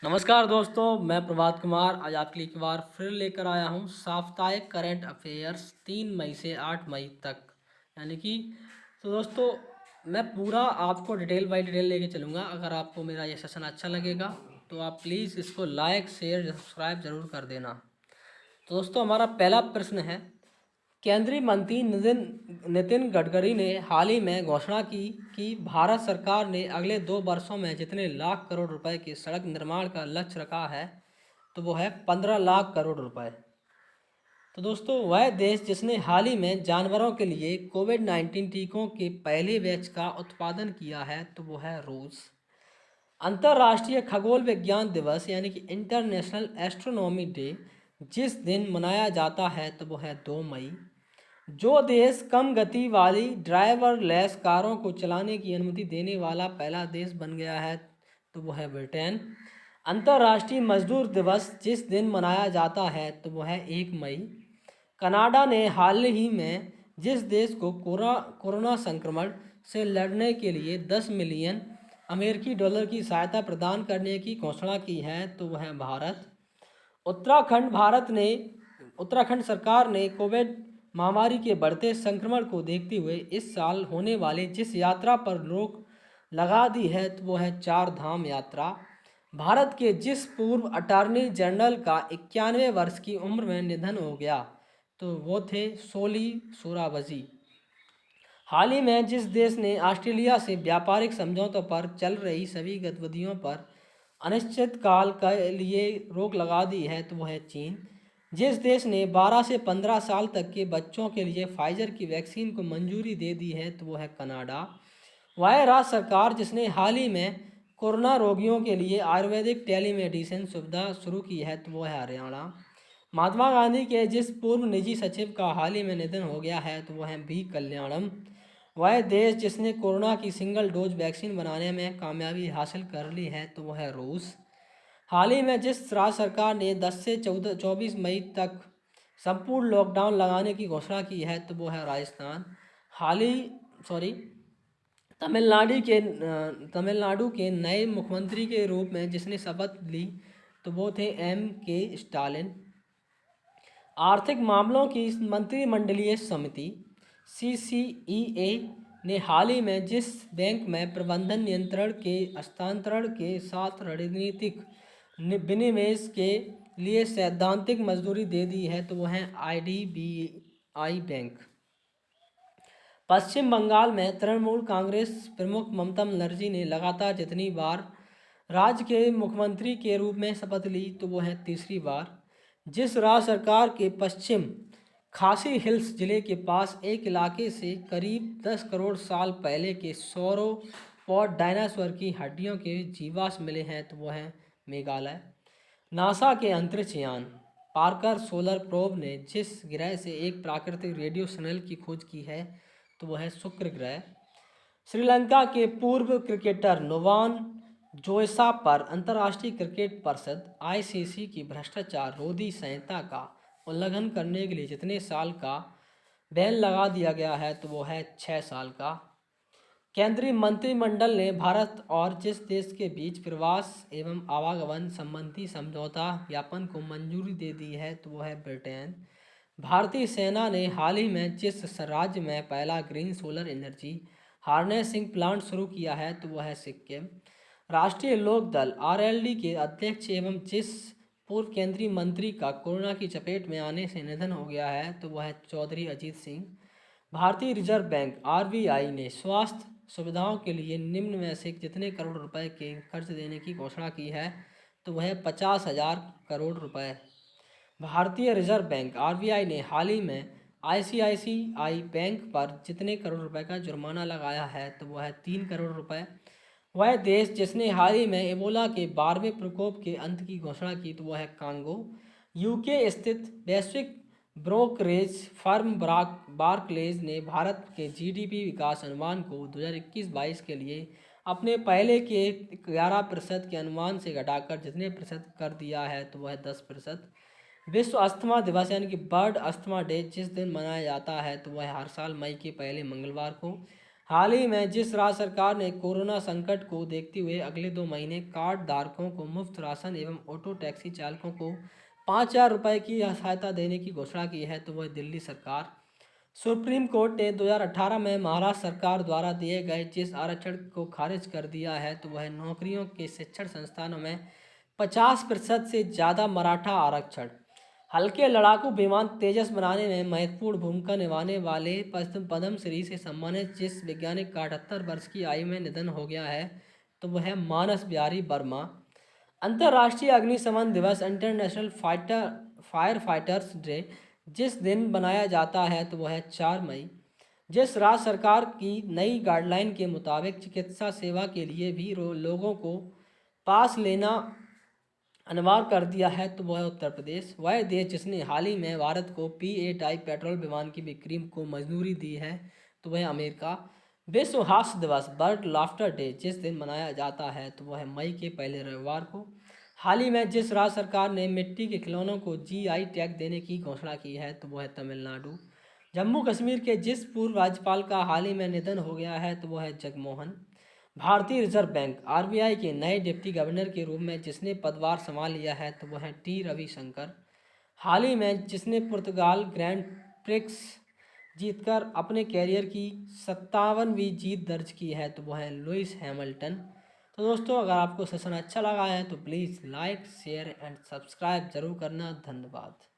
नमस्कार दोस्तों, मैं प्रभात कुमार आज आपके लिए एक बार फिर लेकर आया हूँ साप्ताहिक करंट अफेयर्स 3 मई से 8 मई तक। यानी कि तो दोस्तों मैं पूरा आपको डिटेल बाय डिटेल लेके चलूँगा। अगर आपको मेरा ये सेशन अच्छा लगेगा तो आप प्लीज़ इसको लाइक शेयर सब्सक्राइब ज़रूर कर देना। तो दोस्तों हमारा पहला प्रश्न है, केंद्रीय मंत्री नितिन गडकरी ने हाल ही में घोषणा की कि भारत सरकार ने अगले 2 वर्षों में जितने लाख करोड़ रुपए के सड़क निर्माण का लक्ष्य रखा है तो वो है 15 लाख करोड़ रुपए। तो दोस्तों वह देश जिसने हाल ही में जानवरों के लिए कोविड-19 टीकों के पहले बैच का उत्पादन किया है तो वो है रूस। अंतर्राष्ट्रीय खगोल विज्ञान दिवस यानी कि इंटरनेशनल एस्ट्रोनॉमी डे जिस दिन मनाया जाता है तो वो है 2 मई। जो देश कम गति वाली ड्राइवरलेस कारों को चलाने की अनुमति देने वाला पहला देश बन गया है तो वो है ब्रिटेन। अंतर्राष्ट्रीय मजदूर दिवस जिस दिन मनाया जाता है तो वो है 1 मई। कनाडा ने हाल ही में जिस देश को कोरोना संक्रमण से लड़ने के लिए 10 मिलियन अमेरिकी डॉलर की सहायता प्रदान करने की घोषणा की है तो वह है भारत। उत्तराखंड सरकार ने कोविड महामारी के बढ़ते संक्रमण को देखते हुए इस साल होने वाले जिस यात्रा पर रोक लगा दी है तो वो है 4 धाम यात्रा। भारत के जिस पूर्व अटॉर्नी जनरल का 91 वर्ष की उम्र में निधन हो गया तो वो थे सोली सोराबजी। हाल ही में जिस देश ने ऑस्ट्रेलिया से व्यापारिक समझौतों पर चल रही सभी गतिविधियों पर अनिश्चित काल के लिए रोक लगा दी है तो वह है चीन। जिस देश ने 12 से 15 साल तक के बच्चों के लिए फाइजर की वैक्सीन को मंजूरी दे दी है तो वह है कनाडा। वह राज्य सरकार जिसने हाल ही में कोरोना रोगियों के लिए आयुर्वेदिक टेलीमेडिसिन सुविधा शुरू की है तो वो है हरियाणा। महात्मा गांधी के जिस पूर्व निजी सचिव का हाल ही में निधन हो गया है तो वह है बी कल्याणम। वह देश जिसने कोरोना की सिंगल डोज वैक्सीन बनाने में कामयाबी हासिल कर ली है तो वह है रूस। हाल ही में जिस राज्य सरकार ने 10 से 24 मई तक संपूर्ण लॉकडाउन लगाने की घोषणा की है तो वो है राजस्थान। हाल ही सॉरी तमिलनाडु के नए मुख्यमंत्री के रूप में जिसने शपथ ली तो वो थे M.K. स्टालिन। आर्थिक मामलों की मंत्रिमंडलीय समिति CCEA ने हाल ही में जिस बैंक में प्रबंधन नियंत्रण के हस्तांतरण के साथ रणनीतिक विनिवेश के लिए सैद्धांतिक मंजूरी दे दी है तो वह है IDBI बैंक। पश्चिम बंगाल में तृणमूल कांग्रेस प्रमुख ममता बनर्जी ने लगातार जितनी बार राज्य के मुख्यमंत्री के रूप में शपथ ली तो वो है तीसरी बार। जिस राज्य सरकार के पश्चिम खासी हिल्स जिले के पास एक इलाके से करीब 10 करोड़ साल पहले के सौरोपॉड डायनासोर की हड्डियों के जीवाश्म मिले हैं तो वो है मेघालय। नासा के अंतरिक्ष यान पार्कर सोलर प्रोब ने जिस ग्रह से एक प्राकृतिक रेडियो सिग्नल की खोज की है तो वह है शुक्र ग्रह। श्रीलंका के पूर्व क्रिकेटर नोवान जोशा पर अंतर्राष्ट्रीय क्रिकेट परिषद ICC की भ्रष्टाचार रोधी संहिता का उल्लंघन करने के लिए जितने साल का बैन लगा दिया गया है तो वो है 6 साल का। केंद्रीय मंत्रिमंडल ने भारत और जिस देश के बीच प्रवास एवं आवागमन संबंधी समझौता ज्ञापन को मंजूरी दे दी है तो वो है ब्रिटेन। भारतीय सेना ने हाल ही में जिस राज्य में पहला green solar energy harnessing plant शुरू किया है तो वह है सिक्किम। राष्ट्रीय लोक दल RLD के अध्यक्ष एवं जिस पूर्व केंद्रीय मंत्री का कोरोना की चपेट में आने से निधन हो गया है तो वह है चौधरी अजीत सिंह। भारतीय रिजर्व बैंक RBI ने स्वास्थ्य सुविधाओं के लिए निम्न में से कितने करोड़ रुपए के कर्ज देने की घोषणा की है तो वह 50,000 करोड़ रुपए। भारतीय रिजर्व बैंक RBI ने हाल ही में ICICI बैंक पर जितने करोड़ रुपए का जुर्माना लगाया है तो वह है 3 करोड़ रुपए। वह देश जिसने हाल ही में एबोला के 12वें प्रकोप के अंत की घोषणा की तो वह है कांगो। UK स्थित वैश्विक ब्रोकरेज फर्म बार्कलेज ने भारत के GDP विकास अनुमान को 2021-22 के लिए अपने पहले के 11% के अनुमान से घटाकर जितने प्रतिशत कर दिया है तो वह 10%। विश्व अस्थमा दिवस यानी कि वर्ल्ड अस्थमा डे जिस दिन मनाया जाता है तो वह हर साल मई के पहले मंगलवार को हाल ही में जिस राज्य सरकार ने कोरोना संकट को देखते हुए अगले 2 महीने कार्ड धारकों को मुफ्त राशन एवं ऑटो टैक्सी चालकों को 5,000 रुपये की सहायता देने की घोषणा की है, तो वह दिल्ली सरकार। सुप्रीम कोर्ट ने 2018 में महाराष्ट्र सरकार द्वारा दिए गए जिस आरक्षण को खारिज कर दिया है, तो वह नौकरियों के शिक्षण संस्थानों में 50% से ज़्यादा मराठा आरक्षण। हल्के लड़ाकू विमान तेजस बनाने में महत्वपूर्ण भूमिका निभाने वाले पद्मश्री से सम्मानित जिस वैज्ञानिक का 78 वर्ष की आयु में निधन हो गया है, तो वह है मानस बिहारी वर्मा। अंतर्राष्ट्रीय अग्निशमन दिवस इंटरनेशनल फायर फाइटर्स डे जिस दिन बनाया जाता है, तो वह है 4 मई। जिस राज्य सरकार की नई गाइडलाइन के मुताबिक चिकित्सा सेवा के लिए भी लोगों को पास लेना अनिवार्य कर दिया है, तो वह उत्तर प्रदेश। वह देश जिसने हाल ही में भारत को P-8 टाइप पेट्रोल विमान की बिक्री को मंजूरी दी है, तो वह अमेरिका। विश्व हास्य दिवस बर्ड लाफ्टर डे जिस दिन मनाया जाता है, तो वह मई के पहले रविवार को। हाल ही में जिस राज्य सरकार ने मिट्टी के खिलौनों को GI टैग देने की घोषणा की है, तो वह है तमिलनाडु। जम्मू कश्मीर के जिस पूर्व राज्यपाल का हाल ही में निधन हो गया है, तो वह है जगमोहन। भारतीय रिजर्व बैंक RBI के नए डिप्टी गवर्नर के रूप में जिसने पदभार संभाल लिया है, तो वह है T रविशंकर। हाल ही में जिसने पुर्तगाल ग्रैंड प्रिक्स जीतकर अपने कैरियर की 57वीं जीत दर्ज की है, तो वह है लुइस हैमिल्टन। तो दोस्तों, अगर आपको सेशन अच्छा लगा है तो please like share and subscribe जरूर करना। धन्यवाद।